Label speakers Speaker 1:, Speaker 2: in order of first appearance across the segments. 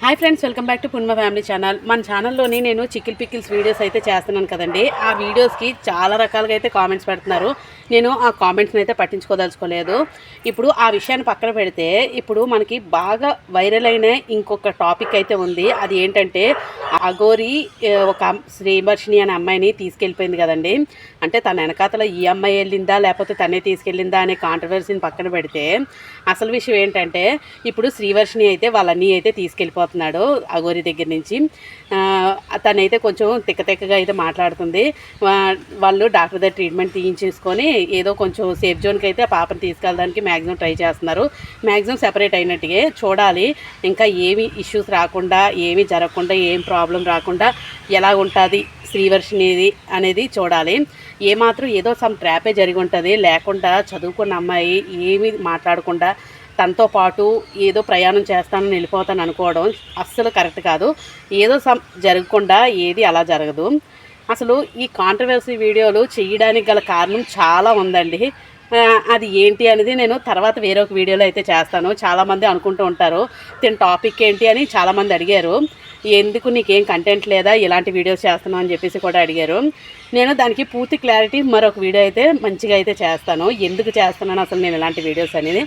Speaker 1: Hi friends, welcome back to Punma family channel. మన ఛానల్లోని నేను చికిల్ పికిల్స్ వీడియోస్ అయితే చేస్తున్నాను కదండి. ఆ వీడియోస్కి చాలా రకాలుగా అయితే కామెంట్స్ పెడుతున్నారు. నేను ఆ కామెంట్స్ని అయితే పట్టించుకోదలుచుకోలేదు. ఇప్పుడు ఆ విషయాన్ని పక్కన పెడితే, ఇప్పుడు మనకి బాగా వైరల్ అయిన ఇంకొక టాపిక్ అయితే ఉంది. అది ఏంటంటే, అఘోరి ఒక శ్రీవర్షిణి అనే అమ్మాయిని తీసుకెళ్ళిపోయింది కదండి. అంటే తన వెనకాతల ఈ అమ్మాయి వెళ్ళిందా లేకపోతే తనే తీసుకెళ్ళిందా అనే కాంట్రవర్సీని పక్కన పెడితే, అసలు విషయం ఏంటంటే, ఇప్పుడు శ్రీవర్షిణి అయితే వాళ్ళన్నీ అయితే తీసుకెళ్ళిపోతుంది అఘోరి దగ్గర నుంచి. తనైతే కొంచెం తిక్కగా అయితే మాట్లాడుతుంది. వాళ్ళు డాక్టర్ దగ్గర ట్రీట్మెంట్ తీయించేసుకొని ఏదో కొంచెం సేఫ్ జోన్కి అయితే ఆ పాపని తీసుకెళ్ళడానికి మ్యాక్సిమం ట్రై చేస్తున్నారు. మ్యాక్సిమం సెపరేట్ అయినట్టుగా చూడాలి. ఇంకా ఏమి ఇష్యూస్ రాకుండా, ఏమీ జరగకుండా, ఏం ప్రాబ్లం రాకుండా ఎలా ఉంటుంది శ్రీవర్షిణిది అనేది చూడాలి. ఏమాత్రం ఏదో సమ్ ట్రాపే జరిగి ఉంటుంది. లేకుండా చదువుకున్న అమ్మాయి ఏమీ మాట్లాడకుండా తనతో పాటు ఏదో ప్రయాణం చేస్తానని వెళ్ళిపోతాను అనుకోవడం అస్సలు కరెక్ట్ కాదు. ఏదో జరగకుండా ఏది అలా జరగదు. అసలు ఈ కాంట్రవర్సీ వీడియోలు చేయడానికి గల కారణం చాలా ఉందండి. అది ఏంటి అనేది నేను తర్వాత వేరొక వీడియోలో అయితే చేస్తాను. చాలామంది అనుకుంటూ ఉంటారు దీని టాపిక్ ఏంటి అని చాలామంది అడిగారు. ఎందుకు నీకేం కంటెంట్ లేదా, ఇలాంటి వీడియోస్ చేస్తున్నావు అని చెప్పేసి కూడా అడిగారు. నేను దానికి పూర్తి క్లారిటీ మరొక వీడియో అయితే మంచిగా అయితే చేస్తాను. ఎందుకు చేస్తున్నాను అసలు నేను ఇలాంటి వీడియోస్ అనేది.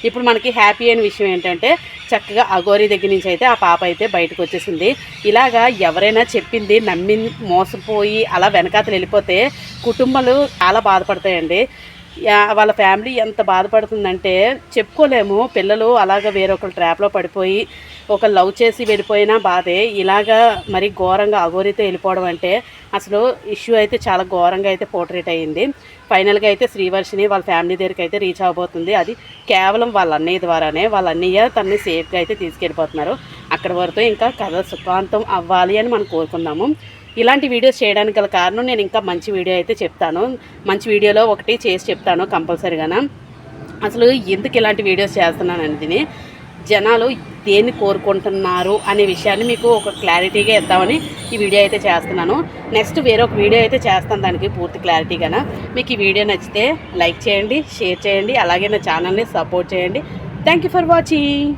Speaker 1: ఇప్పుడు మనకి హ్యాపీ అయిన విషయం ఏంటంటే, చక్కగా అఘోరి దగ్గర నుంచి అయితే ఆ పాప అయితే బయటకు వచ్చేసింది. ఇలాగా ఎవరైనా చెప్పింది నమ్మి మోసపోయి అలా వెనకాతలు వెళ్ళిపోతే కుటుంబాలు చాలా బాధపడతాయండి. వాళ్ళ ఫ్యామిలీ ఎంత బాధపడుతుందంటే చెప్పుకోలేము. పిల్లలు అలాగ వేరొకరు ట్రాప్లో పడిపోయి ఒక లవ్ చేసి వెళ్ళిపోయినా బాధే. ఇలాగా మరి ఘోరంగా అఘోరితో వెళ్ళిపోవడం అంటే అసలు ఇష్యూ అయితే చాలా ఘోరంగా అయితే పోర్ట్రేట్ అయ్యింది. ఫైనల్గా అయితే శ్రీవర్షిని వాళ్ళ ఫ్యామిలీ దగ్గరికి అయితే రీచ్ అవబోతుంది. అది కేవలం వాళ్ళ అన్నయ్య ద్వారానే. వాళ్ళ అన్నయ్య తనని సేఫ్గా అయితే తీసుకెళ్ళిపోతున్నారు. అక్కడి వరకు ఇంకా కథ సుఖాంతం అవ్వాలి అని మనం కోరుకుందాము. ఇలాంటి వీడియోస్ చేయడానికి గల కారణం నేను ఇంకా మంచి వీడియో అయితే చెప్తాను. మంచి వీడియోలో ఒకటి చేసి చెప్తాను కంపల్సరీగాన. అసలు ఎందుకు ఇలాంటి వీడియోస్ చేస్తున్నాను అనేది, జనాలు దేన్ని కోరుకుంటున్నారు అనే విషయాన్ని మీకు ఒక క్లారిటీగా ఇద్దామని ఈ వీడియో అయితే చేస్తున్నాను. నెక్స్ట్ వేరొక వీడియో అయితే చేస్తాను దానికి పూర్తి క్లారిటీగాన. మీకు ఈ వీడియో నచ్చితే లైక్ చేయండి, షేర్ చేయండి, అలాగే నా ఛానల్ని సపోర్ట్ చేయండి. Thank you for watching.